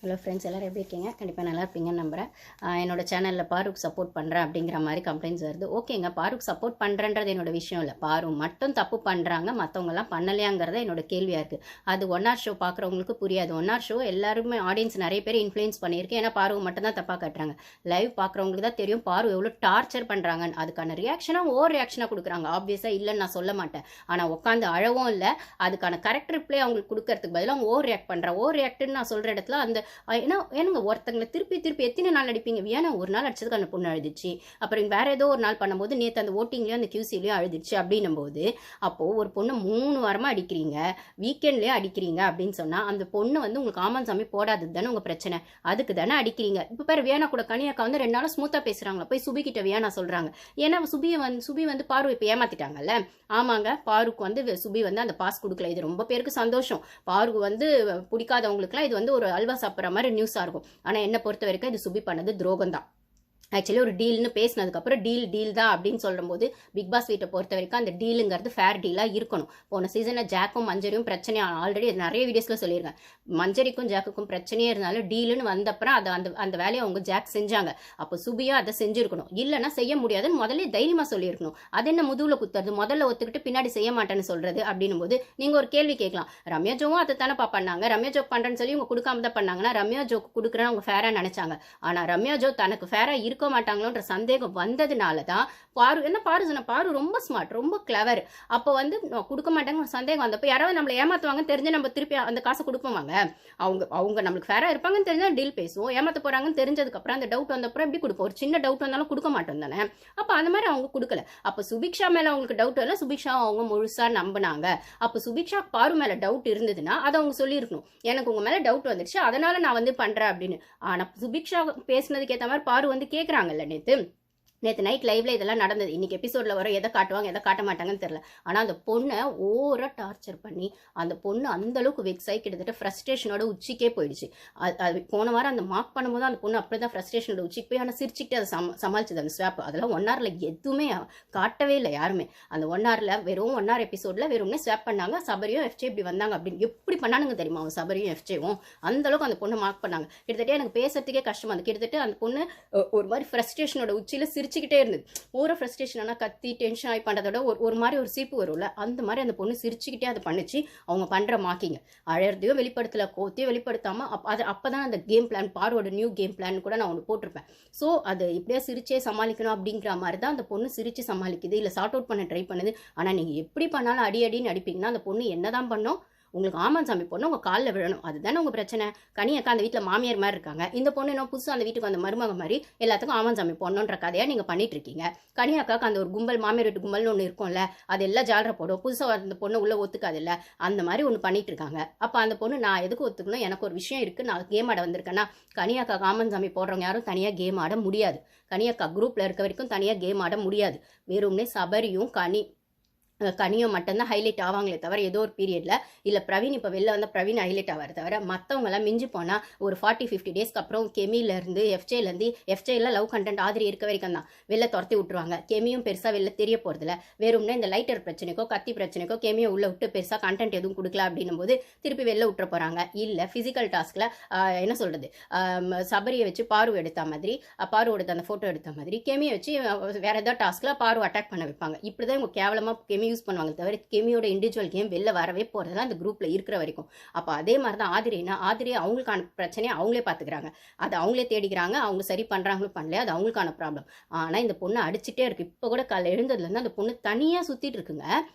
Hello friends, எல்லோரும் எப்படி இருக்கீங்க? கண்டிப்பாக நல்லா இருப்பீங்கன்னு நம்புகிறேன். என்னோட சேனலில் பாருக்கு சப்போர்ட் பண்ணுறேன் அப்படிங்கிற மாதிரி கம்ப்ளைண்ட்ஸ் வருது. ஓகேங்க, பாருக்கு சப்போர்ட் பண்ணுறன்றது என்னோட விஷயம் இல்லை. பாரு மட்டும் தப்பு பண்ணுறாங்க, மற்றவங்கலாம் பண்ணலையாங்கிறத என்னோட கேள்வியாக இருக்குது. அது ஒன் ஆர் ஷோ பார்க்குறவங்களுக்கு புரியாது. ஒன் ஆர் ஷோ எல்லாருமே ஆடியன்ஸ் நிறைய பேர் இன்ஃப்ளூயன்ஸ் பண்ணியிருக்கு. ஏன்னா பாரு மட்டும் தான் தப்பாக காட்டுறாங்க. லைவ் பார்க்குறவங்களுக்கு தான் தெரியும் பாரு எவ்வளோ டார்ச்சர் பண்ணுறாங்கன்னு. அதுக்கான ரியாக்ஷனாக ஓவர் ரியாக்ஷனாக கொடுக்குறாங்க. ஆப்வியஸாக இல்லைன்னு நான் சொல்ல மாட்டேன். ஆனால் உட்காந்து அழவும் இல்லை. அதுக்கான கரெக்ட் ரிப்ளே அவங்களுக்கு கொடுக்கறதுக்கு பதிலாக அவங்க ஓவர் ரியாக்ட் பண்ணுறேன். ஓவர் ரியாக்ட்னு நான் சொல்கிற இடத்துல அந்த ஏன்னா ஒருத்தங்களை திருப்பி திருப்பி எத்தனை நாள் அடிப்பீங்க? ஏன்னா ஒரு நாள் அடிச்சதுக்கு அந்த பொண்ணு அழுதுச்சு, அப்புறம் வேற ஏதோ ஒரு நாள் பண்ணும்போது நேற்று அந்த ஓட்டிங்லேயும் அந்த கியூசிலையும் அழுதுச்சு அப்படின்னும் போது, அப்போது ஒரு பொண்ணு 3 வாரமாக அடிக்கிறீங்க, வீக்கெண்ட்லேயே அடிக்கிறீங்க அப்படின்னு சொன்னால் அந்த பொண்ணு வந்து உங்களுக்கு ஆமான் சாமி போடாதது தானே உங்கள் பிரச்சனை. அதுக்கு தானே அடிக்கிறீங்க. இப்போ பேர் வியானா கூட கனியாக்கா வந்து 2 நாளும் ஸ்மூத்தாக பேசுகிறாங்களா, போய் சுபி கிட்ட வியானா சொல்கிறாங்க. ஏன்னா சுபி வந்து பாரு இப்போ ஏமாத்திட்டாங்கல்ல. ஆமாங்க, பாருக்கு வந்து சுபி வந்து அந்த பாஸ் கொடுக்கல. இது ரொம்ப பேருக்கு சந்தோஷம். பாருக்கு வந்து பிடிக்காதவங்களுக்குலாம் இது வந்து ஒரு அல்வா சாப்பிட்ற மாதிரி நியூஸாக இருக்கும். ஆனால் என்னை பொறுத்த வரைக்கும் இது சுபி பண்ணது துரோகம் தான். ஆக்சுவலி ஒரு டீல்னு பேசினதுக்கப்புறம் டீல் தான் அப்படின்னு சொல்லும்போது பிக் பாஸ் வீட்டை பொறுத்த வரைக்கும் அந்த டீலுங்கிறது ஃபேர் டீலாக இருக்கணும். போன சீசனில் ஜாக்கும் மஞ்சரியும் பிரச்சனையாக ஆல்ரெடி நிறைய வீடியோஸில் சொல்லியிருக்கேன். மஞ்சரிக்கும் ஜாக்குக்கும் பிரச்சனையே இருந்தாலும் டீலுன்னு வந்தப்பறம் அதை அந்த வேலையை அவங்க ஜாக் செஞ்சாங்க. அப்போ சுபியா அதை செஞ்சுருக்கணும். இல்லைன்னா செய்ய முடியாதுன்னு முதல்ல தைரியமாக சொல்லியிருக்கணும். அது என்ன முதுகில் குத்துறது, முதல்ல ஒத்துக்கிட்டு பின்னாடி செய்ய மாட்டேன்னு சொல்கிறது அப்படின்னும் போது நீங்கள் ஒரு கேள்வி கேட்கலாம். ரம்யா ஜோவும் அதை தானே பண்ணாங்க. ரம்யா ஜோக் பண்ணுறேன்னு சொல்லி இவங்க கொடுக்காம தான் பண்ணாங்கன்னா ரம்யா ஜோக் கொடுக்குறேன்னு அவங்க ஃபேராக நினச்சாங்க. ஆனால் ரம்யா ஜோ தனக்கு ஃபேராக இருக்க மாட்டாங்களோன்ற சந்தேகம் வந்ததுனால தான் பாரு சொன்ன பாரு ரொம்ப ஸ்மார்ட், ரொம்ப கிளவர். அப்போ வந்து கொடுக்க மாட்டாங்க சந்தேகம் வந்தப்போ யாராவது நம்மளை ஏமாத்துவாங்கன்னு தெரிஞ்சு நம்ம திருப்பி அந்த காசை கொடுப்போமாங்க? அவங்க நம்மளுக்கு ஃபேரா இருப்பாங்கன்னு தெரிஞ்சா டீல் பேசுவோம். ஏமாத்த போறாங்கன்னு தெரிஞ்சதுக்கு அப்புறம் அந்த டவுட் வந்தப்பறம் எப்படி கொடுப்போம்? ஒரு சின்ன டவுட் வந்தாலும் கொடுக்க மாட்டோம் தானே. அப்போ அந்த மாதிரி அவங்க கொடுக்கல. அப்போ சுபிக்ஷா மேல அவங்களுக்கு டவுட் இல்லை, சுபிக்ஷா அவங்க முழுசா நம்பினாங்க. அப்போ சுபிக்ஷா பாரு மேல டவுட் இருந்ததுன்னா அதை அவங்க சொல்லியிருக்கணும். எனக்கு உங்க மேல டவுட் வந்துடுச்சு, அதனால நான் வந்து பண்றேன் அப்படின்னு. ஆனா சுபிக்ஷா பேசினதுக்கு ஏற்ற மாதிரி பாரு வந்து கேட்கறாங்கல்ல. நேற்று நைட் லைவ்ல இதெல்லாம் நடந்தது. இன்னைக்கு எபிசோட்ல வர எதை காட்டுவாங்க எதை காட்ட மாட்டாங்கன்னு தெரியல. ஆனால் அந்த பொண்ணை ஓவரா டார்ச்சர் பண்ணி அந்த பொண்ணு அந்த அளவுக்கு வெக்ஸ் ஆகி கிட்டத்தட்ட ஃப்ரஸ்ட்ரேஷனோட உச்சிக்கே போயிடுச்சு. அது போன வாரம் அந்த மார்க் பண்ணும்போது அந்த பொண்ணு அப்படிதான் ஃப்ரஸ்ட்ரேஷனோட உச்சிக்கு போய் ஆனால் சிரிச்சுக்கிட்டு அதை சமாளிச்சது. அந்த ஸ்வாப் அதெல்லாம் 1 hourல எதுவுமே காட்டவே இல்லை யாருமே. அந்த 1 hourல வெறும் 1 hour எபிசோட்ல வெறும்னே ஸ்வாப் பண்ணாங்க. சபரியும் எஃப்ஜே இப்படி வந்தாங்க அப்படின்னு எப்படி பண்ணானுங்க தெரியுமா? அவங்க சபரியும் எஃப்ஜேவும் அந்த அளவுக்கு அந்த பொண்ணு மார்க் பண்ணாங்க. கிட்டத்தட்ட எனக்கு பேசுறதுக்கே கஷ்டமா இருக்கு. கிட்டத்தட்ட அந்த பொண்ணு ஒரு மாதிரி ஃப்ரஸ்ட்ரேஷனோட உச்சியில சிரிச்சுக்கிட்டே இருந்தது. ஒரு ஃப்ரஸ்ட்ரேஷன் ஆனால் கத்தி டென்ஷன் ஆகி பண்ணுறதோட ஒரு மாதிரி ஒரு சீப்பு வரும்ல, அந்த மாதிரி அந்த பொண்ணு சிரிச்சுக்கிட்டே அதை பண்ணிச்சு. அவங்க பண்ணுற மாக்கிங்க அழறதையும் வெளிப்படுத்தல, கோத்தையும் வெளிப்படுத்தாமல் அப்போதான் அந்த கேம் பிளான், பாரோட நியூ கேம் பிளான் கூட நான் ஒன்று போட்டிருப்பேன். ஸோ அது இப்படியே சிரிச்சே சமாளிக்கணும் அப்படிங்கிற மாதிரி தான் அந்த பொண்ணு சிரிச்சு சமாளிக்குது, இல்லை சார்ட் அவுட் பண்ண ட்ரை பண்ணுது. ஆனால் நீங்கள் எப்படி பண்ணாலும் அடின்னு அடிப்பீங்கன்னா அந்த பொண்ணு என்னதான் பண்ணோம்? உங்களுக்கு ஆமான் சாமி பொண்ணு உங்கள் காலில் விழணும். அதுதானே உங்கள் பிரச்சனை. கனியக்கா அந்த வீட்டில் மாமியார் மாதிரி இருக்காங்க, இந்த பொண்ணு என்ன புதுசாக அந்த வீட்டுக்கு அந்த மருமக மாதிரி எல்லாத்துக்கும் ஆமான் சாமி பொண்ணுன்ற கதையாக நீங்கள் பண்ணிட்டு இருக்கீங்க. கனியாக்காக்கு அந்த ஒரு கும்பல், மாமியார் வீட்டு கும்பல்னு ஒன்று இருக்கும்ல, அது எல்லாம் ஜாலரை போடும். புதுசாக அந்த பொண்ணு உள்ளே ஒத்துக்காது இல்லை, அந்த மாதிரி ஒன்று பண்ணிட்டு இருக்காங்க. அப்போ அந்த பொண்ணு நான் எதுக்கு ஒத்துக்கணும்? எனக்கு ஒரு விஷயம் இருக்குது, நான் கேம் ஆட வந்திருக்கேன்னா கனியாக்கா ஆமான் சாமி போடுறவங்க யாரும் தனியாக கேம் ஆட முடியாது. கனியாக்கா குரூப்பில் இருக்க வரைக்கும் தனியாக கேம் ஆட முடியாது. வெறும்னே சபரியும் கனியும் மட்டும்தான் ஹைலைட் ஆவாங்களே தவிர ஏதோ ஒரு பீரியடில் இல்லை பிரவீன் இப்போ வெளில வந்தால் பிரவீன் ஹைலைட் ஆவார் தவிர மற்றவங்களாம் மிஞ்சி போனால் ஒரு 40-50 டேஸ்க்கு அப்புறம் கெமியிலேருந்து எஃப்ஜேல லவ் கண்டென்ட் ஆதிரி இருக்க வரைக்கும் தான் வெளில துரத்தி விட்டுருவாங்க. கெமியும் பெருசாக வெளில தெரிய போகிறதில்ல. வேறும்னா இந்த லைட்டர் பிரச்சனைக்கோ கத்தி பிரச்சனைக்கோ கெமியை உள்ளே விட்டு பெருசாக கண்டென்ட் எதுவும் கொடுக்கல அப்படின்னும் போது திருப்பி வெளில விட்டுற போகிறாங்க. இல்லை ஃபிசிக்கல் டாஸ்கில் என்ன சொல்கிறது, சபரியை வச்சு பாரு எடுத்த மாதிரி, பாரு எடுத்த அந்த ஃபோட்டோ எடுத்த மாதிரி கெமியை வச்சு வேறு ஏதாவது டாஸ்கில் பாரு அட்டாக் பண்ண வைப்பாங்க. இப்படி தான் இவங்க கேவலமாக கெமி யூஸ் பண்ணுவாங்க தவிர கெமியோட இண்டிவிஜுவல் கேம் வெளில வரவே போகிறதுல அந்த குரூப்ல இருக்கிற வரைக்கும். அப்போ அதே மாதிரி தான் ஆதிரி அவங்களுக்கான பிரச்சனையை அவங்களே பார்த்துக்கிறாங்க, அதை அவங்களே தேடிக்கிறாங்க. அவங்க சரி பண்ணுறாங்களும் பண்ணல, அது அவங்களுக்கான ப்ராப்ளம். ஆனால் இந்த பொண்ணு அடிச்சுட்டே இருக்கு. இப்போ கூட காலைல எழுந்ததுலேருந்து அந்த பொண்ணு தனியாக சுற்றிட்டு இருக்குங்க.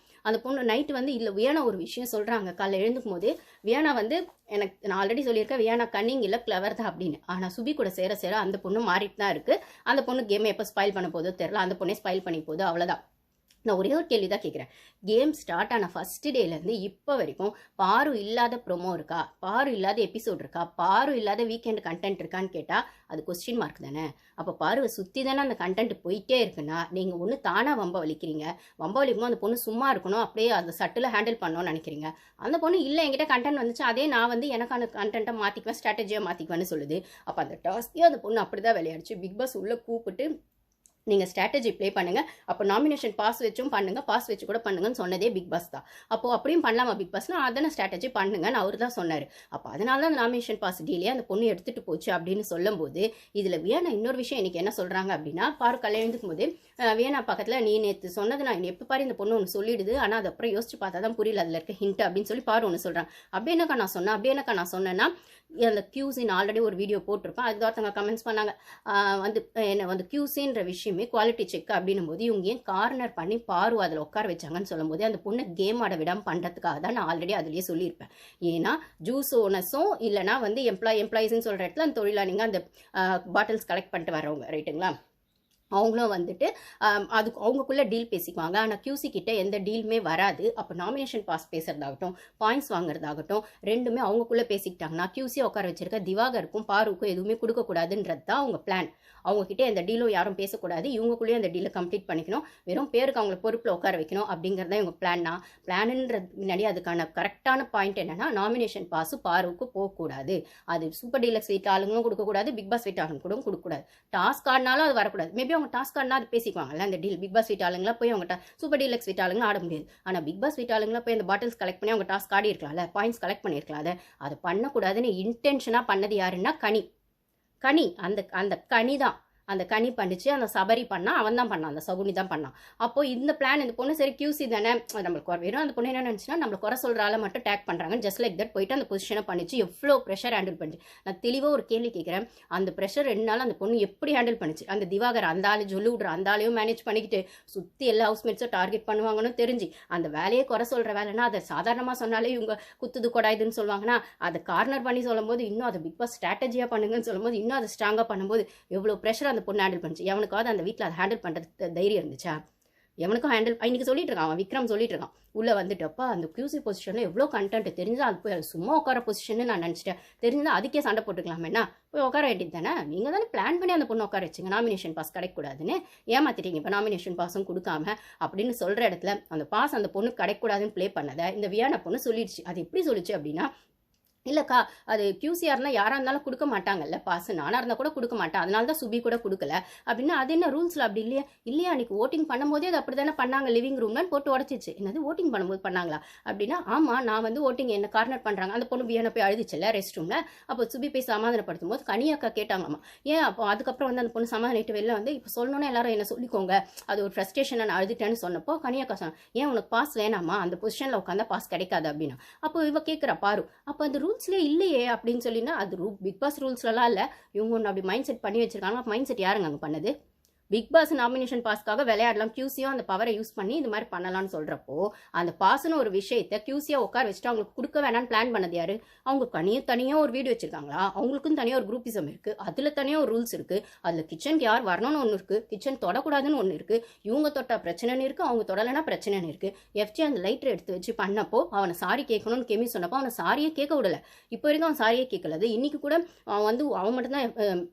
அந்த பொண்ணு நைட்டு வந்து இல்லை வியானா ஒரு விஷயம் சொல்கிறாங்க. காலைல எழுந்துக்கும் போது வியானா வந்து நான் ஆல்ரெடி சொல்லியிருக்கேன் வியானா கன்னிங் இல்லை கிளவர் தான் அப்படின்னு. ஆனால் சுபி கூட சேர அந்த பொண்ணு மாறிட்டு தான் இருக்குது. அந்த பொண்ணு கேமை எப்போ ஸ்பாயில் பண்ண போதோ தெரியல, அந்த பொண்ணே ஸ்பாயில் பண்ணி போதோ, அவ்வளோதான். நான் ஒரே ஒரு கேள்வி தான் கேட்குறேன். கேம் ஸ்டார்ட் ஆன ஃபர்ஸ்ட் டேலேருந்து இப்போ வரைக்கும் பாரு இல்லாத ப்ரோமோ இருக்கா, பாரு இல்லாத எபிசோட் இருக்கா, பாரு இல்லாத வீக்கெண்ட் கண்டென்ட் இருக்கான்னு கேட்டால் அது கொஸ்டின் மார்க் தானே. அப்போ பாருவை சுற்றி தானே அந்த கண்டென்ட் போயிட்டே இருக்குன்னா நீங்கள் ஒன்று தானாக வம்ப வலிக்கிறீங்க. வம்ப வலிக்கும்போது அந்த பொண்ணு சும்மா இருக்கணும், அப்படியே அதை சட்டில் ஹேண்டில் பண்ணணும்னு நினைக்கிறீங்க. அந்த பொண்ணு இல்லை என்கிட்ட கண்டென்ட் வந்துச்சு, அதே நான் வந்து எனக்கான கண்டென்ட்டை மாற்றிக்குவேன், ஸ்ட்ராட்டஜியாக மாற்றிக்குவேன்னு சொல்லுது. அப்போ அந்த டாஸ்க்கே அந்த பொண்ணு அப்படி தான் விளையாடுச்சு. பிக் பாஸ் உள்ளே கூப்பிட்டு நீங்கள் ஸ்ட்ராட்டஜி ப்ளே பண்ணுங்கள். அப்போ நாமினேஷன் பாஸ் வச்சும் பண்ணுங்கள், பாஸ் வச்சு கூட பண்ணுங்கன்னு சொன்னதே பிக் பாஸ் தான். அப்போது அப்படியும் பண்ணலாமா பிக் பாஸ்னா, அதனை ஸ்ட்ராட்டஜி பண்ணுங்கன்னு அவர் தான் சொன்னார். அப்போ அதனால தான் அந்த நாமினேஷன் பாஸ் டீலே அந்த பொண்ணு எடுத்துகிட்டு போச்சு அப்படின்னு சொல்லும்போது, இதில் வியனா இன்னொரு விஷயம் இன்றைக்கி என்ன சொல்கிறாங்க அப்படின்னா, பாரு கல்யாணம் எழுந்துக்கும் போது வியனா பக்கத்தில் நீ நேற்று சொன்னது நான் எப்போ பாரு இந்த பொண்ணு ஒன்று சொல்லிடுது, ஆனால் அது அப்புறம் யோசிச்சு பார்த்தா தான் புரியல அதில் இருக்க ஹிண்ட் அப்படின்னு சொல்லி பாரு ஒன்று சொல்கிறாங்க. அப்படி என்னக்கா நான் சொன்னேன், அப்படி என்னக்கா நான் சொன்னேன்னா, அந்த கியூசின் ஆல்ரெடி ஒரு வீடியோ போட்டிருப்பேன். அதுக்கு ஒருத்தவங்க கமெண்ட்ஸ் பண்ணாங்க, வந்து என்ன வந்து கியூசின்ற விஷயமே குவாலிட்டி செக் அப்படின்னும் போது இவங்க ஏன் கார்னர் பண்ணி பாரு அதில் உட்கார வச்சாங்கன்னு சொல்லும் போது அந்த பொண்ணை கேம் ஆட விடாமல் பண்ணுறதுக்காக தான் நான் ஆல்ரெடி அதிலேயே சொல்லியிருப்பேன். ஏன்னா ஜூஸ் ஓனர்ஸும் இல்லைனா வந்து எம்ப்ளாயிஸ்ன்னு சொல்கிற இடத்துல அந்த தொழிலாளிங்க அந்த பாட்டில்ஸ் கலெக்ட் பண்ணிட்டு வரவங்க ரைட்டுங்களா, அவங்களும் வந்துட்டு அதுக்கு அவங்களுக்குள்ளே டீல் பேசிக்குவாங்க. ஆனால் கியூசி கிட்ட எந்த டீலுமே வராது. அப்போ நாமினேஷன் பாஸ் பேசுறதாகட்டும், பாயிண்ட்ஸ் வாங்குறதாகட்டும், ரெண்டுமே அவங்களுக்குள்ளே பேசிக்கிட்டாங்கன்னா கியூசியை உட்கார வச்சிருக்க திவாகருக்கும் பாருக்கும் எதுவுமே கொடுக்கக்கூடாதுன்றது தான் அவங்க பிளான். அவங்கக்கிட்ட எந்த டீலும் யாரும் பேசக்கூடாது, இவங்களுக்குள்ளேயே அந்த டீலை கம்ப்ளீட் பண்ணிக்கணும், வெறும் பேருக்கு அவங்கள பொறுப்பில் உட்கார வைக்கணும் அப்படிங்கிறத இவங்க பிளான்ன்றது முன்னாடி அதுக்கான கரெக்டான பாயிண்ட் என்னன்னா, நாமினேஷன் பாஸு பாருக்கு போகக்கூடாது. அது சூப்பர் டீலக்ஸ் வீட்டு ஆளுங்களும் கொடுக்கக்கூடாது, பிக் பாஸ் வீட்டு ஆளுங்க கூட கொடுக்கக்கூடாது. டாஸ்க் ஆடினாலும் அது வரக்கூடாது. மேபி அவங்க டாஸ்க் ஆடினா அது பேசிக்குவாங்கல்ல அந்த டீல். பிக் பாஸ் வீட்டு ஆளுங்களா போய் அவங்க சூப்பர் டீலக்ஸ் வீட்டு ஆளுங்களும் ஆட முடியாது. ஆனால் பிக் பாஸ் வீட்டு ஆளுங்களா போய் அந்த பாட்டில்ஸ் கலெக்ட் பண்ணி அவங்க டாஸ்க் ஆடி இருக்கலாம்ல, பாயிண்ட்ஸ் கலெக்ட் பண்ணியிருக்கலாம். அதை பண்ணக்கூடாதுன்னு இன்டென்ஷனாக பண்ணது யாருன்னா கனி அந்த அந்த கனி தான். அந்த கனி பண்ணிச்சு, அந்த சபரி பண்ணா, அவன் தான் பண்ணான், அந்த சகுனி தான் பண்ணான். அப்போ இந்த பிளான் இந்த பொண்ணு சரி கியூசி தானே நம்மளுக்கு வெறும் அந்த பொண்ணு என்ன நினச்சுன்னா நம்மளை குறை சொல்கிற ஆளை மட்டும் டேக் பண்ணுறாங்க, ஜஸ்ட் லைக் தட் போயிட்டு அந்த பொசிஷனை பண்ணிச்சு. எவ்வளோ ப்ரெஷர் ஹேண்டில் பண்ணிச்சு. நான் தெளிவாக ஒரு கேள்வி கேட்குறேன், அந்த ப்ரெஷர் 2 நாள் அந்த பொண்ணு எப்படி ஹேண்டில் பண்ணிச்சு? அந்த திவாகர் அந்த ஆளு சொல்லி விட்ற அந்த ஆளையும் மேனேஜ் பண்ணிக்கிட்டு சுற்றி எல்லா ஹவுஸ்மேட்ஸும் டார்கெட் பண்ணுவாங்கன்னு தெரிஞ்சு அந்த வேலையை குறை சொல்கிற வேலைன்னா அதை சாதாரணமாக சொன்னாலே இவங்க குத்துது கொடாயுதுன்னு சொல்லுவாங்கன்னா, அதை கார்னர் பண்ணி சொல்லும்போது இன்னும் அதை பிக் பாஸ் ஸ்ட்ராட்டஜியாக பண்ணுங்கன்னு சொல்லும்போது இன்னும் அதை ஸ்ட்ராங்காக பண்ணும்போது எவ்வளோ ப்ரெஷர் அந்த பொண்ணு ஹேண்டில் பண்ணிச்சு. எவனுக்காவது அந்த வீட்டில் அதை ஹேண்டில் பண்ணுறதுக்கு தைரியம் இருந்துச்சா? எவனுக்கும் ஹேண்டில் இன்னைக்கு சொல்லிட்டு இருக்கான், அவன் விக்ரம் சொல்லிட்டு இருக்கான் உள்ளே வந்துட்டப்பா அந்த கியூசி பொசிஷனில் எவ்வளோ கண்டென்ட் தெரிஞ்சா அது போய் சும்மா உட்கார பொசிஷன்னு நான் நினச்சிட்டேன். தெரிஞ்சுதான் அதுக்கே சண்டை போட்டுக்கலாமேனா போய் உட்கார வேண்டியது தானே. நீங்கள் தானே பிளான் பண்ணி அந்த பொண்ணு உட்கார வச்சிங்க, நாமினேஷன் பாஸ் கிடைக்கூடாதுன்னு ஏமாத்திட்டீங்க. இப்போ நாமினேஷன் பாஸும் கொடுக்காம அப்படின்னு சொல்கிற இடத்துல அந்த பாஸ் அந்த பொண்ணு கிடைக்கூடாதுன்னு ப்ளே பண்ணதை இந்த வியானா பொண்ணு சொல்லிடுச்சு. அது எப்படி சொல்லிச்சு அப்படின்னா, இல்லைக்கா அது கியூசிஆர்னா யாராக இருந்தாலும் கொடுக்க மாட்டாங்கல்ல பாஸ், நானாக இருந்தால் கூட கொடுக்க மாட்டேன், அதனால தான் சுபி கூட கொடுக்கல அப்படின்னா அது என்ன ரூல்ஸில் அப்படி இல்லையா அன்றைக்கி ஓட்டிங் பண்ணும்போதே அது அப்படி தானே பண்ணாங்க, லிவிங் ரூம்லாம் போட்டு உடச்சிச்சு. என்னது ஓட்டிங் பண்ணும்போது பண்ணாங்களா அப்படின்னா, ஆமாம் நான் வந்து ஓட்டிங் என்ன கார்னர் பண்ணுறாங்க அந்த பொண்ணு பியானை போய் அழுதிச்சில்ல ரெஸ்ட் ரூமில். அப்போ சுபி போய் சமாதானப்படுத்தும் போது கனியாக்கா கேட்டாங்கம்மா, ஏன் அப்போ அதுக்கப்புறம் வந்து அந்த பொண்ணு சமாதானிட்டு வெளில வந்து இப்போ சொல்லணும்னா எல்லாரும் என்ன சொல்லிக்கோங்க அது ஒரு ஃப்ரஸ்ட்ரேஷன் நான் அழுதுட்டேன்னு சொன்னப்போ கனியாக்கா சொன்னேன், ஏன் உனக்கு பாஸ் வேணாமா, அந்த பொசிஷனில் உட்காந்தா பாஸ் கிடைக்காது அப்படின்னா. அப்போ இவ கேட்குறா பாரு, அப்போ அந்த ரூல்ஸ்லேயே இல்லையே அப்படின்னு சொல்லினா, அது பிக் பாஸ் ரூல்ஸ்லாம் இல்லை, இவங்க ஒன்று அப்படி மைண்ட் செட் பண்ணி வச்சிருக்காங்க. மைண்ட் செட் யாருங்க அங்கே பண்ணது? பிக் பாஸ் நாமினேஷன் பாஸ்க்காக விளையாடலாம், கியூசியும் அந்த பவரை யூஸ் பண்ணி இது மாதிரி பண்ணலாம்னு சொல்கிறப்போ அந்த பாஸ்னு ஒரு விஷயத்தை கியூசியாக உட்கார வச்சுட்டு அவங்களுக்கு கொடுக்க வேணான்னு பிளான் பண்ணது யாரு? அவங்க தனியாக ஒரு வீடியோ வச்சிருக்காங்களா? அவங்களுக்கும் தனியாக ஒரு குரூப்பிசம் இருக்குது, அதில் தனியாக ஒரு ரூல்ஸ் இருக்குது. அதில் கிச்சனுக்கு யார் வரணும்னு ஒன்று இருக்குது, கிச்சன் தொடக்கூடாதுன்னு ஒன்று இருக்குது, இவங்க தொட்டா பிரச்சனைன்னு இருக்குது, அவங்க தொடலைன்னா பிரச்சனைன்னு இருக்குது. எஃப்ஜி அந்த லைட்டர் எடுத்து வச்சு பண்ணப்போ அவனை சாரி கேட்கணும்னு கெமி சொன்னப்போ அவனை சாரியே கேட்க விடலை. இப்போ வரைக்கும் அவன் சாரியே கேட்கல. இன்னைக்கு கூட அவன் மட்டும்தான்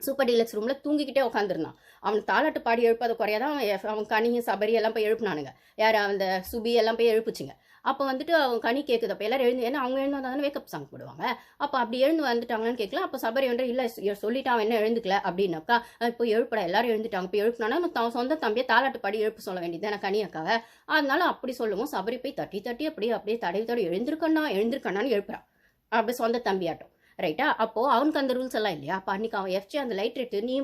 சூப்பர் டீலக்ஸ் ரூமில் தூங்கிக்கிட்டே உட்காந்துருந்தான். அவன் தாலாட்டு பாடி எழுப்பாத குறையாதான் அவன் கனியும் சபரி எல்லாம் போய் எழுப்புனானுங்க. யார் அந்த சுபி எல்லாம் போய் எழுப்புச்சிங்க. அப்போ வந்துட்டு அவன் கனி கேட்குது. அப்போ எல்லாரும் எழுந்து, ஏன்னா அவங்க எழுந்து வந்தால் வேக்கப் சாங் போடுவாங்க. அப்போ அப்படி எழுந்து வந்துட்டாங்கன்னு கேட்கலாம். அப்போ சபரி வந்து இல்லை சொல்லிட்டு அவன் என்ன எழுந்துக்கல அப்படின்னாக்கா, இப்போ எழுப்படா எல்லாரும் எழுந்துட்டாங்க, இப்போ எழுப்புனானா சொந்த தம்பியை தாலாட்டு பாடி எழுப்பு சொல்ல வேண்டியது நான் கனி அக்காவை. அதனால அப்படி சொல்லுவோம். சபரி போய் தட்டி அப்படியே தடவி எழுந்திருக்கண்ணான்னு எழுப்புறான், அப்படி சொந்த தம்பியாட்டம். ரைட்டா? அப்போது அவனுக்கு அந்த ரூல்ஸ் எல்லாம் இல்லையா? அப்போ அன்றைக்கி அவன் எஃப்ஜி அந்த லைட் எடுத்து நீ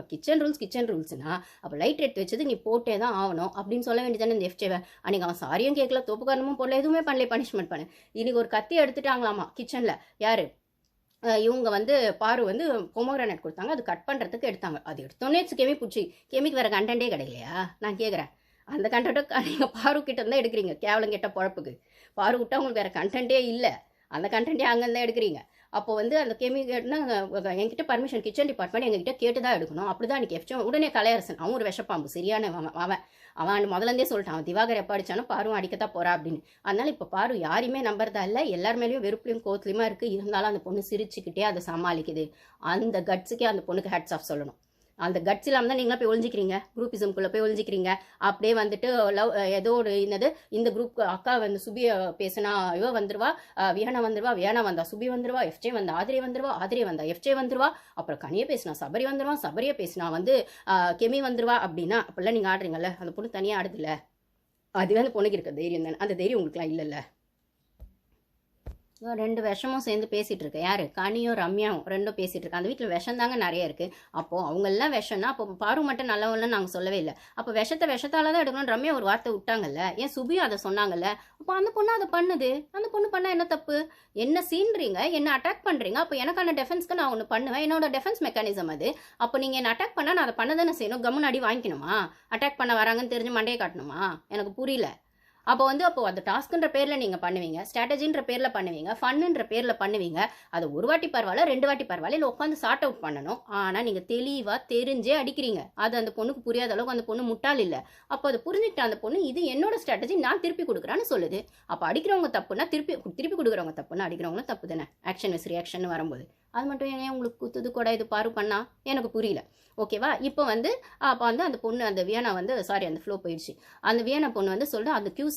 கிச்சன் ரூல்ஸ்னா அப்போ லைட் எடுத்து வச்சது நீ போட்டே தான் ஆகணும் அப்படின்னு சொல்ல வேண்டியதானே இந்த எஃப்ஜிவை. அன்றைக்கி அவன் சாரியும் கேட்கல, தோப்பு காரணமும் போடல, எதுவுமே பண்ணல, பனிஷ்மெண்ட் பண்ணு. இன்னைக்கு ஒரு கத்தி எடுத்துட்டாங்களாமா கிச்சனில். யார்? இவங்க வந்து பாரு வந்து பொமோகிரானேட் கொடுத்தாங்க, அது கட் பண்ணுறதுக்கு எடுத்தாங்க. அது எடுத்தோன்னே கெமி பிடிச்சி, கெமிக்கு வேறு கண்டென்ட்டே கிடைக்கலையா? நான் கேட்குறேன். அந்த கண்டென்ட்டை நீங்கள் பாரு கிட்ட தான் எடுக்கிறீங்க. கேவலம் கெட்ட பொழப்புக்கு பாரு விட்டா உங்களுக்கு வேறு கண்டென்ட்டே இல்லை, அந்த கண்டென்ட்டே அங்கேருந்து எடுக்கிறீங்க. அப்போ வந்து அந்த கேட்னா என்கிட்ட பர்மிஷன் கிச்சன் டிபார்ட்மெண்ட் எங்ககிட்ட கேட்டு தான் எடுக்கணும். அப்படி தான் எனக்கு எஃப்ஜி உடனே கலையரசன் அவன் ஒரு விஷப்பாம்பு சரியான அவன் முதலேருந்தே சொல்லிட்டான், அவன் திவாகர் எப்போ அடித்தானோ பாரும் அடிக்கத்தான் போகிறா அப்படின்னு. அதனால் இப்போ பாரு யாரையுமே நம்புறதா இல்லை, எல்லார் மேலேயும் வெறுப்புலையும் கோத்துலையுமா இருக்குது. இருந்தாலும் அந்த பொண்ணு சிரிச்சுக்கிட்டே அதை சமாளிக்குது. அந்த கட்ஸுக்கே அந்த பொண்ணுக்கு ஹேட்ஸ் ஆஃப் சொல்லணும். அந்த கட்ஸ் இல்லாமல் தான் நீங்களா போய் ஒழிஞ்சிக்கிறீங்க, குரூப்பிசம்குள்ளே போய் ஒழிஞ்சிக்கிறீங்க. அப்படியே வந்துட்டு லவ் ஏதோ ஒரு என்னது இந்த குரூப் அக்கா வந்து சுபியை பேசினா இவ வந்துருவா, வியானா வந்துருவா, வியானா வந்தா சுபி வந்துருவா, எஃப்ஜே வந்தா ஆதிரே வந்துருவா, ஆதிரே வந்தா எஃப்ஜே வந்துருவா, அப்புறம் கனியை பேசினா சபரி வந்துருவா, சபரியை பேசினா வந்து கெமி வந்துருவா. அப்படின்னா அப்படிலாம் நீங்கள் ஆடுறீங்கல்ல, அந்த பொண்ணு தனியாக ஆடுதில்ல, அதுவே அந்த பொண்ணுக்கு இருக்க தைரியம் தானே. அந்த தைரியம் உங்களுக்குலாம் இல்லைல்ல. 2 விஷமும் சேர்ந்து பேசிகிட்டு இருக்கு. யார்? கனியும் ரம்யாவும் 2ம் பேசிகிட்டு இருக்கு. அந்த வீட்டில் விஷம் தாங்க நிறைய இருக்குது. அப்போது அவங்கெல்லாம் விஷம்னா அப்போ பாரு மட்டும் நல்லவங்கன்னு நாங்கள் சொல்லவே இல்லை. அப்போ விஷத்தால் தான் எடுக்கணும்னு ரம்யா ஒரு வார்த்தை விட்டாங்கல்ல, ஏன் சுபியும் அதை சொன்னாங்கல்ல. அப்போ அந்த பொண்ணு அதை பண்ணுது, அந்த பொண்ணு பண்ணால் என்ன தப்பு? என்ன சீன்றீங்க, என்ன அட்டாக் பண்ணுறீங்க, அப்போ எனக்கான டெஃபென்ஸ்க்கு நான் ஒன்று பண்ணுவேன், என்னோட டெஃபென்ஸ் மெக்கானிசம் அது. அப்போ நீங்கள் என்ன அட்டாக் பண்ணால் நான் அதை பண்ண தானே செய்யணும். கம்முன்னு அடி வாங்கிக்கணுமா? அட்டாக் பண்ண வராங்கன்னு தெரிஞ்சு மண்டையை காட்டணுமா? எனக்கு புரியல. அப்போ அந்த டாஸ்க்குன்ற பேரில் நீங்கள் பண்ணுவீங்க, ஸ்ட்ராட்டஜின்ற பேரில் பண்ணுவீங்க, ஃபன்னுன்ற பேரில் பண்ணுவீங்க. அது ஒரு வாட்டி பரவாயில்ல, 2 வாட்டி பரவாயில்ல, இல்லை உட்காந்து சார்ட் அவுட் பண்ணணும். ஆனால் நீங்கள் தெளிவாக தெரிஞ்சே அடிக்கிறீங்க. அது அந்த பொண்ணுக்கு புரியாத அளவுக்கு அந்த பொண்ணு முட்டாள் இல்லை. அப்போ அதை புரிஞ்சுக்கிட்ட அந்த பொண்ணு இது என்னோட ஸ்ட்ராட்டஜி, நான் திருப்பி கொடுக்குறான்னு சொல்லுது. அப்போ அடிக்கிறவங்க தப்புன்னா திருப்பி கொடுக்குறவங்க தப்புன்னா அடிக்கிறவங்களும் தப்பு தானே. ஆக்ஷன் விஸ் ரியாக்ஷன் வரும்போது அது மட்டும் ஏன் உங்களுக்கு குத்துது கூட இது பாரு பண்ணா எனக்கு புரியல. ஓகேவா? இப்போ அப்போ அந்த பொண்ணு அந்த வியானா அந்த ஃப்ளோ போயிடுச்சு. அந்த வியானா பொண்ணு சொல்லிட்டு அந்த கியூசி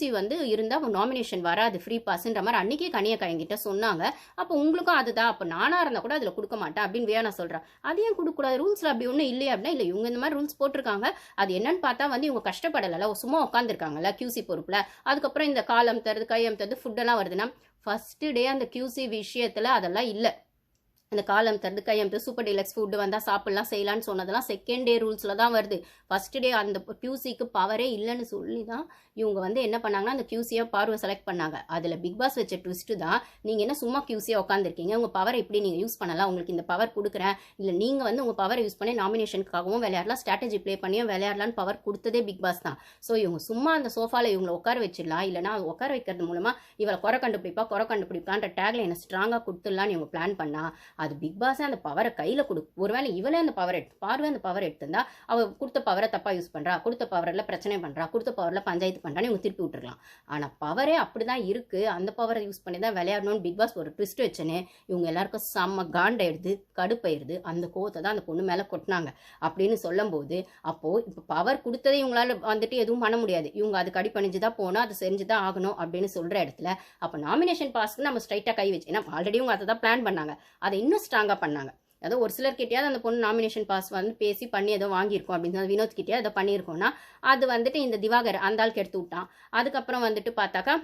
இருந்தால் நாமினேஷன் வராது ஃப்ரீ பாஸ்ன்ற மாதிரி அன்றைக்கே கனியக்கா என்கிட்ட சொன்னாங்க. அப்போ உங்களுக்கும் அதுதான், அப்போ நானாக இருந்தால் கூட அதில் கொடுக்க மாட்டேன் அப்படின்னு வியானா சொல்கிறேன். அது ஏன் கொடுக்கக்கூடாது? ரூல்ஸில் அப்படி ஒன்றும் இல்லையா? அப்படின்னா இல்லை, இவங்க இந்த மாதிரி ரூல்ஸ் போட்டிருக்காங்க. அது என்னன்னு பார்த்தா இவங்க கஷ்டப்படலை, சும்மா உட்காந்துருக்காங்கல்ல கியூசி பொறுப்பில். அதுக்கப்புறம் இந்த காலம் தருது கையம் தருது ஃபுட்டெல்லாம் வருதுன்னா ஃபஸ்ட்டு டே அந்த கியூசி விஷயத்தில் அதெல்லாம் இல்லை. அந்த காலம் தருது கையம் சூப்பர் டீலக்ஸ் ஃபுட்டு வந்தால் சாப்பிட்லாம் செய்யலான்னு சொன்னதெல்லாம் செகண்ட் டே ரூல்ஸில் தான் வருது. ஃபஸ்ட் டே அந்த கியூசிக்கு பவரே இல்லைன்னு சொல்லி தான் இவங்க என்ன பண்ணாங்கன்னா அந்த கியூசியாக பார்வை செலக்ட் பண்ணாங்க. அதில் பிக் பாஸ் வச்ச ட்விஸ்ட்டு தான், நீங்கள் என்ன சும்மா கியூசியாக உட்காந்துருக்கீங்க, உங்கள் பவர் இப்படி நீங்கள் யூஸ் பண்ணலாம், உங்களுக்கு இந்த பவர் கொடுக்குறேன், இல்லை நீங்கள் உங்கள் பவரை யூஸ் பண்ணி நாமினேஷனுக்காகவும் விளையாடலாம், ஸ்ட்ராட்டஜி ப்ளே பண்ணியும் விளையாடலான்னு பவர் கொடுத்ததே பிக் பாஸ் தான். ஸோ இவங்க சும்மா அந்த சோஃபாவில் இவங்களை உட்கார வச்சிடலாம், இல்லைனா உட்கார வைக்கிறது மூலமாக இவளை குறை கண்டுபிடிப்பான்ற டேக்ல என்ன ஸ்ட்ராங்காக கொடுத்துடலான்னு இவங்க பிளான் பண்ணா அது பிக் பாஸே அந்த பவரை கையில் ஒருவேளை இவளே அந்த பவர் பார்வை அந்த பவர் எடுத்திருந்தா அவள் கொடுத்த பவரை தப்பாக யூஸ் பண்ணுறா, கொடுத்த பவரில் பிரச்சனை பண்ணுறா, கொடுத்த பவரில் பஞ்சாயத்து பண்ணுறான்னு இவங்க திருப்பி விட்டுருக்கலாம். ஆனால் பவரே அப்படி தான் இருக்குது, அந்த பவரை யூஸ் பண்ணி தான் விளையாடணும்னு பிக் பாஸ் ஒரு ட்விஸ்ட் வச்சுன்னு இவங்க எல்லாருக்கும் செம்ம காண்டாயிடுது, கடுப்பாயிடுது. அந்த கோவத்தை தான் அந்த பொண்ணு மேலே கொட்டினாங்க அப்படின்னு சொல்லும்போது, அப்போது இப்போ பவர் கொடுத்ததே இவங்களால எதுவும் பண்ண முடியாது, இவங்க அதுக்கு அடிப்பணிஞ்சு தான் போகணும், அது செஞ்சு தான் ஆகணும் அப்படின்னு சொல்கிற இடத்துல அப்போ நாமினேஷன் பாஸ்க்கு நம்ம ஸ்ட்ரைட்டாக கை வச்சு, ஏன்னா ஆல்ரெடி இவங்க அதை தான் பிளான் பண்ணாங்க, அதை இன்னும் ஸ்ட்ராங்காக பண்ணாங்க. அதாவது ஒரு சிலர் கிட்டேயாவது அந்த பொண்ணு நாமினேஷன் பாஸ் பேசி பண்ணி ஏதோ வாங்கியிருக்கோம் அப்படின்னு வினோத் கிட்டே அதை பண்ணியிருக்கோம்னா அது இந்த திவாகர் அந்த ஆளுக்கு எடுத்து விட்டான். அதுக்கப்புறம் பார்த்தாக்கா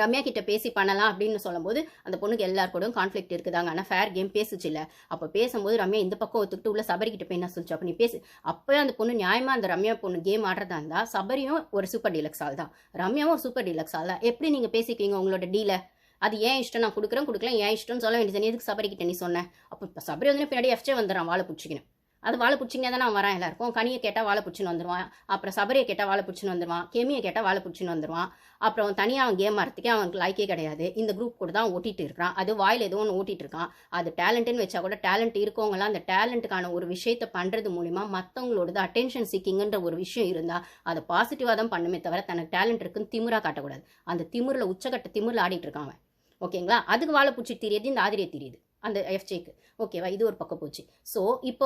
ரம்யா கிட்ட பேசி பண்ணலாம் அப்படின்னு சொல்லும்போது அந்த பொண்ணுக்கு எல்லாருக்கூடும் கான்ஃப்ளிக்ட் இருக்குதாங்க. ஆனால் ஃபேர் கேம் பேசுச்சு இல்லை. அப்போ பேசும்போது ரம்யா இந்த பக்கம் ஒத்துக்கிட்டு உள்ள சபரி கிட்ட போய் என்ன சொல்லிச்சு, அப்போ நீ பேசு. அப்போயே அந்த பொண்ணு நியாயமாக அந்த ரம்யா பொண்ணு கேம் ஆடுறதா இருந்தால் சபரியும் ஒரு சூப்பர் டீலக்ஸ் ஆள் தான், ரம்யாவும் ஒரு சூப்பர் டீலக்ஸ் ஆள் தான். எப்படி நீங்கள் பேசிக்குவீங்க உங்களோட டீலை? அது ஏன் இஷ்டம், நான் கொடுக்கலாம் ஏன் இஷ்டம்னு சொல்ல வேண்டியது. எதுக்கு சபரிக்கிட்ட நீ சொன்னேன்? அப்போ இப்போ சபரி பின்னாடி எஃப்ஜே வந்துடுறான் வாழை பிடிச்சிக்கணும். அது வாழை பிடிச்சிங்க தானே அவன் வரான் எல்லாருக்கும். கனியை கேட்டால் வாழை பிடிச்சின்னு வந்துடுவான், அப்புறம் சபரியை கேட்டால் வாழை பிடிச்சின்னு வந்துடுவான், கெமியை கேட்டால் வாழை பிடிச்சின்னு வந்துடுவான். அப்புறம் தனியாக அவன் கேம் ஆடுறதுக்கே அவனுக்கு லைக்கே கிடையாது. இந்த குரூப் கூட தான் ஓட்டிகிட்டு இருக்கான். அது வாயில் ஏதோ ஒன்று ஓட்டிகிட்டு இருக்கான். அது டேலண்ட்டுன்னு வச்சா கூட டேலண்ட் இருக்கவங்களாம் அந்த டேலண்ட்டுக்கான ஒரு விஷயத்தை பண்ணுறது மூலிமா மற்றவங்களோடது அட்டென்ஷன் சீக்கிங்கன்ற ஒரு விஷயம் இருந்தால் அதை பாசிட்டிவாக தான் பண்ணுமே தவிர தனக்கு டேலண்ட் இருக்குன்னு திமிராக காட்டக்கூடாது. அந்த திமிரில் உச்சக்கட்ட திமிரில் ஆடிட்டு இருக்கான். ஓகேங்களா? அதுக்கு வாழை பிடிச்சி தெரியுது, இந்த ஆதிரியை தெரியுது அந்த எஃப்ஜேக்கு. ஓகேவா? இது ஒரு பக்கம் போச்சு. ஸோ இப்போ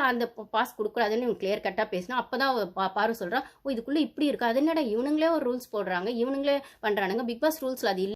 அந்த பாஸ் கொடுக்கூடாதுன்னு இவங்க கிளியர் கட்டாக பேசினா அப்போ தான் பாரு சொல்கிறான், ஓ இதுக்குள்ளே இப்படி இருக்கா, அது என்னடா இவனுங்களே ஒரு ரூல்ஸ் போடுறாங்க, இவனுங்களே பண்ணுறானுங்க, பிக் பாஸ் ரூல்ஸில் அது இல்லை.